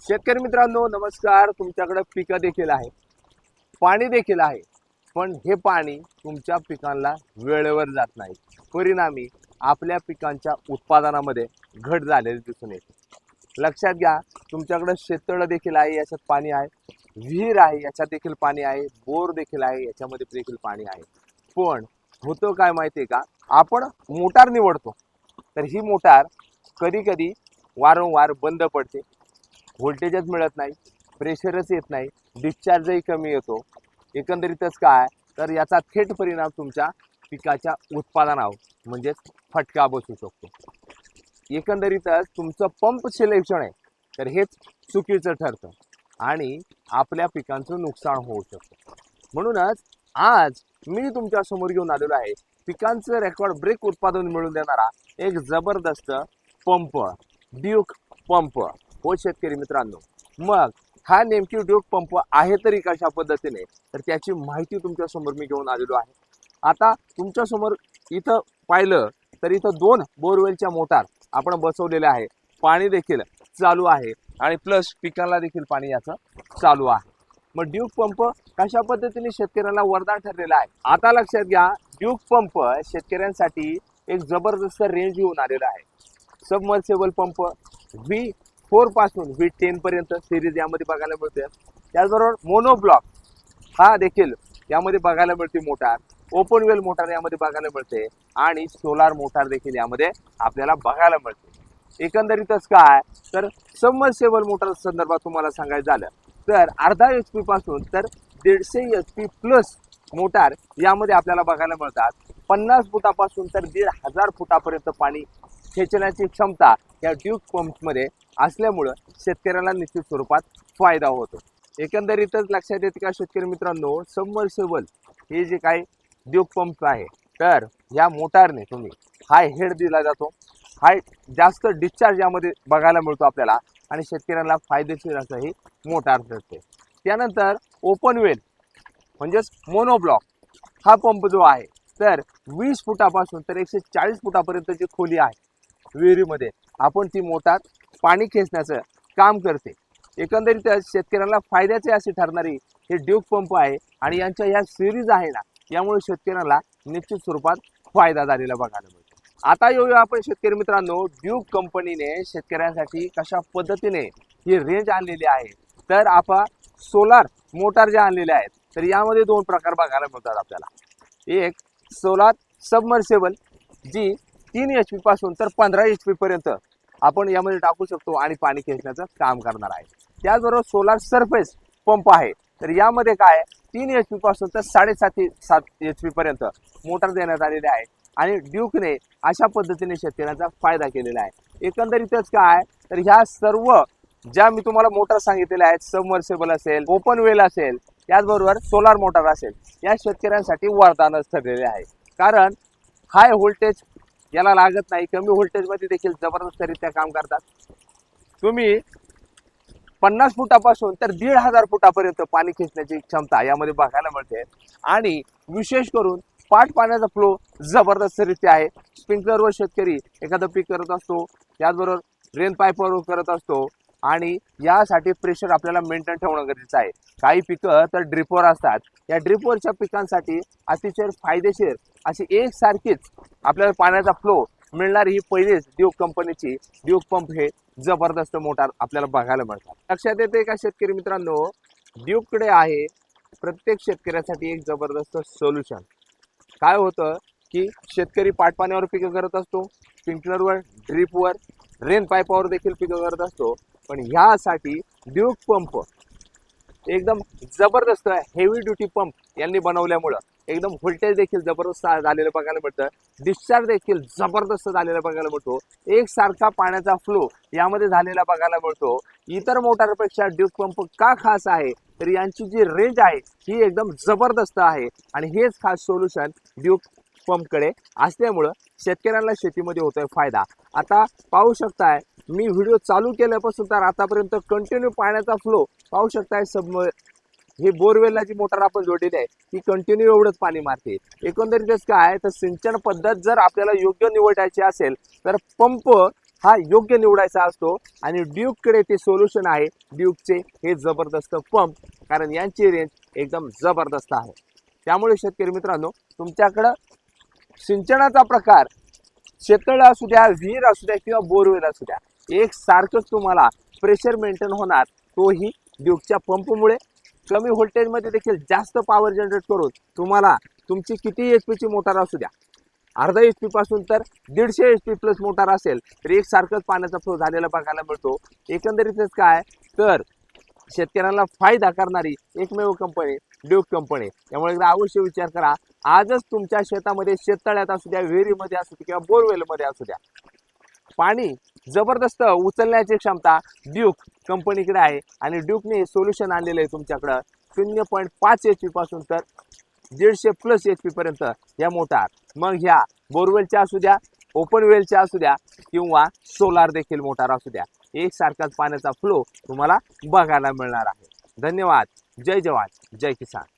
शेतकरी मित्रांनो नमस्कार। तुमच्याकडे पिकं देखील आहे, पाणी देखील आहे, पण हे पाणी तुमच्या पिकांना वेळेवर जात नाही। परिणामी आपल्या पिकांच्या उत्पादनामध्ये घट झालेली दिसून येते। लक्षात घ्या, तुमच्याकडे शेततळ देखील आहे, याच्यात पाणी आहे, विहीर आहे याच्यात देखील पाणी आहे, बोर देखील आहे याच्यामध्ये देखील पाणी आहे। पण होतं काय माहिती आहे का, आपण मोटार निवडतो तर ही मोटार कधी कधी वारंवार बंद पडते, व्होल्टेजच मिळत नाही, प्रेशरच येत नाही, डिस्चार्जही कमी येतो। एकंदरीतच काय तर याचा थेट परिणाम तुमच्या पिकाच्या उत्पादनावर म्हणजेच फटका बसू शकतो। एकंदरीतच तुमचं पंप सिलेक्शन आहे तर हेच चुकीचं ठरतं आणि आपल्या पिकांचं नुकसान होऊ शकतं। म्हणूनच आज मी तुमच्या समोर घेऊन आलेलो आहे पिकांचं रेकॉर्ड ब्रेक उत्पादन मिळवून देणारा एक जबरदस्त पंप, ड्यूक पंप। हो शेतकरी मित्रांनो, मग हा नेमकी ड्यूक पंप आहे तरी कशा पद्धतीने, तर त्याची माहिती तुमच्या समोर मी घेऊन आलेलो आहे। आता तुमच्या समोर इथं पाहिलं तर इथं 2 बोरवेलच्या मोटार आपण बसवलेल्या आहे, पाणी देखील चालू आहे आणि प्लस पिकांना देखील पाणी याचं चालू आहे। मग ड्यूक पंप कशा पद्धतीने शेतकऱ्यांना वरदान ठरलेला आहे। आता लक्षात घ्या, ड्यूक पंप शेतकऱ्यांसाठी एक जबरदस्त रेंज घेऊन आलेला आहे। सबमर्सिबल पंप V4 पासून V10 पर्यंत सिरीज यामध्ये बघायला मिळते। त्याचबरोबर मोनोब्लॉक हा देखील यामध्ये बघायला मिळते मोटार, ओपन वेल मोटार यामध्ये बघायला मिळते आणि सोलार मोटार देखील यामध्ये आपल्याला बघायला मिळते। एकंदरीतच काय तर सबमर्सिबल मोटार संदर्भात तुम्हाला सांगायचं झालं तर अर्धा HP पासून तर 150 HP प्लस मोटार यामध्ये आपल्याला बघायला मिळतात। 50 फुटापासून तर 1500 फुटापर्यंत पाणी खेचण्याची क्षमता या ड्यूक पंपमध्ये असल्यामुळे शेतकऱ्याला निश्चित स्वरूपात फायदा होतो। एकंदरीतच लक्षात येते का शेतकरी मित्रांनो, सबमर्सिबल हे जे काही ड्यूक पंप आहे तर या मोटारने तुम्ही हाय हेड दिला जातो, हाय जास्त डिस्चार्ज यामध्ये बघायला मिळतो आपल्याला आणि शेतकऱ्यांना फायदेशीर असं ही मोटार ठरते। त्यानंतर ओपन वेल म्हणजेच मोनोब्लॉक हा पंप जो आहे तर 20 फुटापासून तर 140 फुटापर्यंतची खोली आहे विहिरीमध्ये आपण ती मोटार पाणी खेचण्याचं काम करते। एकंदरीत शेतकऱ्यांना फायद्याचे अशी ठरणारी हे ड्यूक पंप आहे आणि यांच्या ह्या सिरीज आहे ना, यामुळे शेतकऱ्यांना निश्चित स्वरूपात फायदा झालेला बघायला मिळतो। आता येऊया आपण शेतकरी मित्रांनो, ड्यूक कंपनीने शेतकऱ्यांसाठी कशा पद्धतीने ही रेंज आणलेली आहे। तर आपण सोलार मोटार ज्या आणलेल्या आहेत तर यामध्ये 2 प्रकार बघायला मिळतात आपल्याला। एक सोलार सबमर्सिबल जी 3 HP पासून तर 15 HP पर्यंत आपण यामध्ये टाकू शकतो आणि पाणी खेचण्याचं काम करणार आहे। त्याचबरोबर सोलार सरफेस पंप आहे तर यामध्ये काय 3 HP पासून तर 7.5 HP पर्यंत मोटार देण्यात आलेली आहे आणि ड्यूकने अशा पद्धतीने शेतकऱ्यांचा फायदा केलेला आहे। एकंदरीतच काय तर ह्या सर्व ज्या मी तुम्हाला मोटार सांगितलेल्या आहेत, सबमर्सिबल असेल, ओपन वेल असेल, त्याचबरोबर सोलार मोटार असेल, या शेतकऱ्यांसाठी वरदानच ठरलेले आहे। कारण हाय व्होल्टेज याला लागत नाही, कमी व्होल्टेज मध्ये देखील जबरदस्तरित्या काम करतात। तुम्ही 50 फुटापासून तर 1500 फुटापर्यंत पाणी खेचण्याची क्षमता यामध्ये बघायला मिळते आणि विशेष करून पाट पाण्याचा फ्लो जबरदस्तरित्या आहे। स्प्रिंकलरवर शेतकरी एखादं पीक करत असतो, त्याचबरोबर रेन पाईपवर करत असतो आणि यासाठी प्रेशर आपल्याला मेंटेन ठेवणं गरजेचं आहे। काही पिकं तर ड्रिपवर असतात, या ड्रिपवरच्या पिकांसाठी अतिशय फायदेशीर अशी एकसारखीच आपल्याला पाण्याचा फ्लो मिळणारी ही पहिलीच ड्यूक कंपनीची ड्यूक पंप हे जबरदस्त मोटार आपल्याला बघायला मिळतात। लक्षात येते का शेतकरी मित्रांनो, ड्यूककडे आहे प्रत्येक शेतकऱ्यासाठी एक जबरदस्त सोल्युशन। काय होतं की शेतकरी पाटपाण्यावर पिकं करत असतो, स्प्रिंकलरवर, ड्रिपवर, रेन पाईपवर देखील पिकं करत असतो, पण ह्यासाठी ड्यूक पंप एकदम जबरदस्त हेवी ड्युटी पंप यांनी बनवल्यामुळं एकदम व्होल्टेज देखील जबरदस्त झालेलं बघायला मिळतं, डिस्चार्ज देखील जबरदस्त झालेला बघायला मिळतो, एकसारखा पाण्याचा फ्लो यामध्ये झालेला बघायला मिळतो। इतर मोटारपेक्षा ड्यूक पंप का खास आहे तर यांची जी रेंज आहे ही एकदम जबरदस्त आहे आणि हेच खास सोल्युशन ड्यूक पंपकडे असल्यामुळं शेतकऱ्यांना शेतीमध्ये होतोय फायदा। आता पाहू शकताय मी व्हिडिओ चालू केल्यापासून तर आतापर्यंत कंटिन्यू पाण्याचा फ्लो पाहू शकताय। हे बोरवेलला जी मोटार आपण जोडलेली आहे ती कंटिन्यू एवढंच पाणी मारते। एकंदरीतच काय तर सिंचन पद्धत जर आपल्याला योग्य निवडायची असेल तर पंप हा योग्य निवडायचा असतो आणि ड्यूककडे ते सोल्युशन आहे. ड्यूकचे हे जबरदस्त पंप, कारण यांची रेंज एकदम जबरदस्त आहे. त्यामुळे शेतकरी मित्रांनो, तुमच्याकडं सिंचनाचा प्रकार शेततळ असू द्या, विहीर असू द्या किंवा बोरवेल असू द्या, एक सारखंच तुम्हाला प्रेशर मेंटेन होणार, तोही ड्यूकच्या पंपमुळे. कमी व्होल्टेजमध्ये देखील जास्त पॉवर जनरेट करून तुम्हाला तुमची किती HP ची मोटार असू द्या, अर्धा HP पासून तर 150 HP प्लस मोटार असेल तरी एक सारखंच पाण्याचा फ्लो झालेला बघायला मिळतो. एकंदरीतच काय तर शेतकऱ्यांना फायदा करणारी एकमेव कंपनी ड्यूक कंपनी. त्यामुळे एकदा अवश्य विचार करा. आजच तुमच्या शेतामध्ये, शेततळ्यात असू द्या, विहिरीमध्ये असू द्या किंवा बोरवेलमध्ये असू द्या, पाणी जबरदस्त उचलण्याची क्षमता ड्यूक कंपनीकडे आहे आणि ड्यूकने सोल्युशन आणलेलं आहे तुमच्याकडं. 0.5 HP पासून तर 150 प्लस HP पर्यंत या मोटार, मग ह्या बोरवेलच्या असू द्या, ओपन वेलच्या असू द्या किंवा सोलार देखील मोटार असू द्या, एक सारखाच पाण्याचा फ्लो तुम्हाला बघायला मिळणार आहे. धन्यवाद. जय जवान, जय किसान.